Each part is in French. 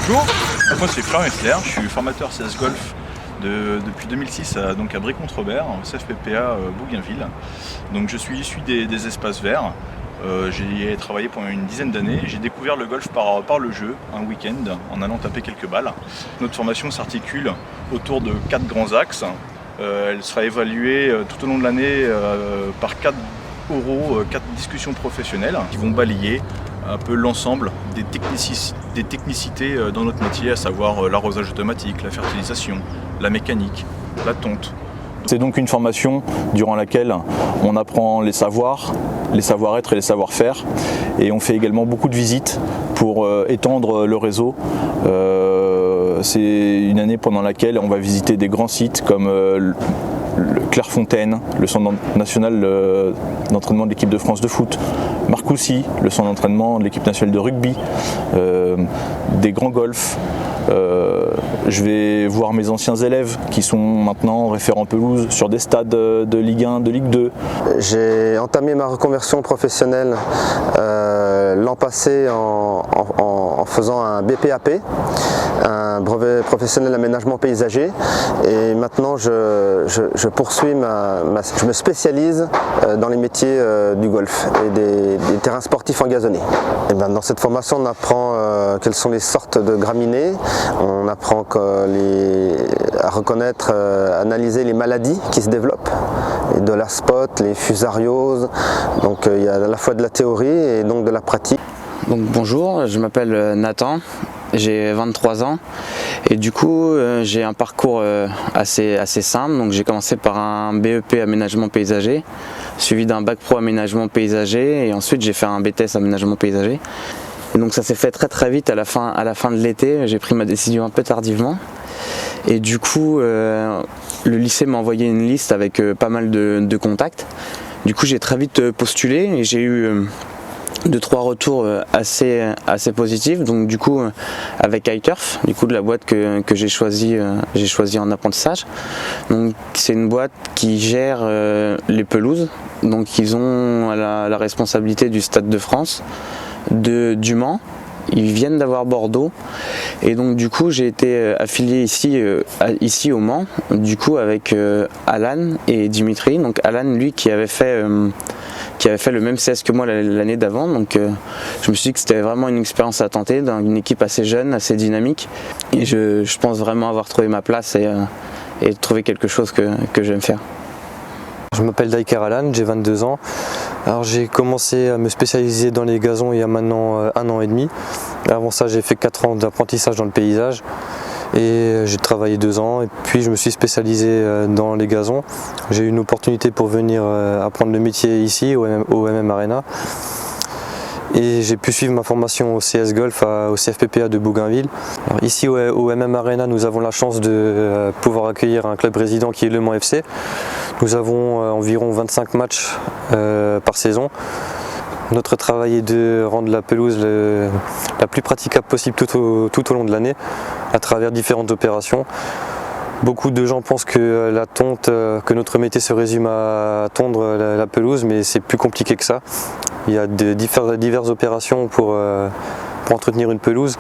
Bonjour, moi c'est Florian Hessler, je suis formateur CS Golf depuis 2006 à Brie-Contrebert, au CFPPA Bougainville. Donc je suis issu des espaces verts. J'ai travaillé pendant une dizaine d'années. J'ai découvert le golf par le jeu, un week-end, en allant taper quelques balles. Notre formation s'articule autour de 4 grands axes. Elle sera évaluée tout au long de l'année par 4 oraux, 4 discussions professionnelles qui vont balayer un peu l'ensemble des technicités dans notre métier, à savoir l'arrosage automatique, la fertilisation, la mécanique, la tonte. C'est donc une formation durant laquelle on apprend les savoirs, les savoir-être et les savoir-faire, et on fait également beaucoup de visites pour étendre le réseau. C'est une année pendant laquelle on va visiter des grands sites comme le Clairefontaine, le centre national d'entraînement de l'équipe de France de foot, Marcoussis, le centre d'entraînement de l'équipe nationale de rugby, des grands golfs. Je vais voir mes anciens élèves qui sont maintenant référents pelouse sur des stades de Ligue 1, de Ligue 2. J'ai entamé ma reconversion professionnelle l'an passé en faisant un BPAP, un brevet professionnel d'aménagement paysager, et maintenant je poursuis je me spécialise dans les métiers du golf et des terrains sportifs engazonnés. Et ben, dans cette formation on apprend quelles sont les sortes de graminées, on apprend à reconnaître, analyser les maladies qui se développent, les dollarspots, les fusarioses, donc il y a à la fois de la théorie et donc de la pratique. Donc bonjour, je m'appelle Nathan, j'ai 23 ans et du coup j'ai un parcours assez simple. Donc j'ai commencé par un BEP aménagement paysager, suivi d'un bac pro aménagement paysager, et ensuite j'ai fait un BTS aménagement paysager. Et donc ça s'est fait très vite à la fin de l'été. J'ai pris ma décision un peu tardivement et du coup le lycée m'a envoyé une liste avec pas mal de contacts. Du coup j'ai très vite postulé et j'ai eu 2-3 retours assez positifs. Donc du coup avec iTurf, du coup de la boîte que j'ai choisi en apprentissage. Donc c'est une boîte qui gère les pelouses. Donc ils ont la responsabilité du Stade de France, du Mans. Ils viennent d'avoir Bordeaux, et donc du coup j'ai été affilié ici au Mans, du coup avec Alan et Dimitri. Donc Alan, lui, qui avait fait le même CS que moi l'année d'avant, donc je me suis dit que c'était vraiment une expérience à tenter, dans une équipe assez jeune, assez dynamique, et je pense vraiment avoir trouvé ma place et trouvé quelque chose que j'aime faire. Je m'appelle Daiker Alan, j'ai 22 ans. Alors j'ai commencé à me spécialiser dans les gazons il y a maintenant 1 an et demi. Avant ça j'ai fait 4 ans d'apprentissage dans le paysage et j'ai travaillé 2 ans, et puis je me suis spécialisé dans les gazons. J'ai eu une opportunité pour venir apprendre le métier ici au MM Arena. Et j'ai pu suivre ma formation au CS Golf au CFPPA de Bougainville. Alors ici au MM Arena, nous avons la chance de pouvoir accueillir un club résident qui est Le Mans FC. Nous avons environ 25 matchs par saison. Notre travail est de rendre la pelouse la plus praticable possible tout au long de l'année, à travers différentes opérations. Beaucoup de gens pensent que la tonte, que notre métier se résume à tondre la pelouse, mais c'est plus compliqué que ça. Il y a diverses opérations pour entretenir une pelouse.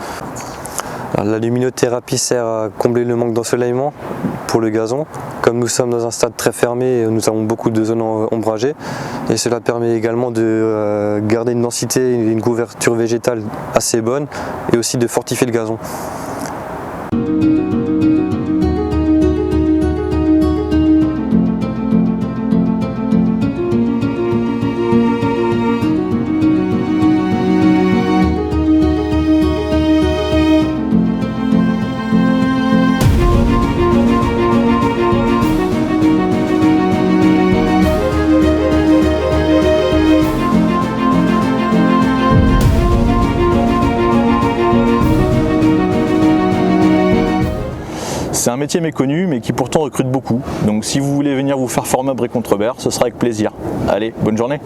La luminothérapie sert à combler le manque d'ensoleillement pour le gazon. Comme nous sommes dans un stade très fermé, nous avons beaucoup de zones ombragées, et cela permet également de garder une densité et une couverture végétale assez bonne, et aussi de fortifier le gazon. C'est un métier méconnu mais qui pourtant recrute beaucoup. Donc si vous voulez venir vous faire former à Brie-Contrebert, ce sera avec plaisir. Allez, bonne journée.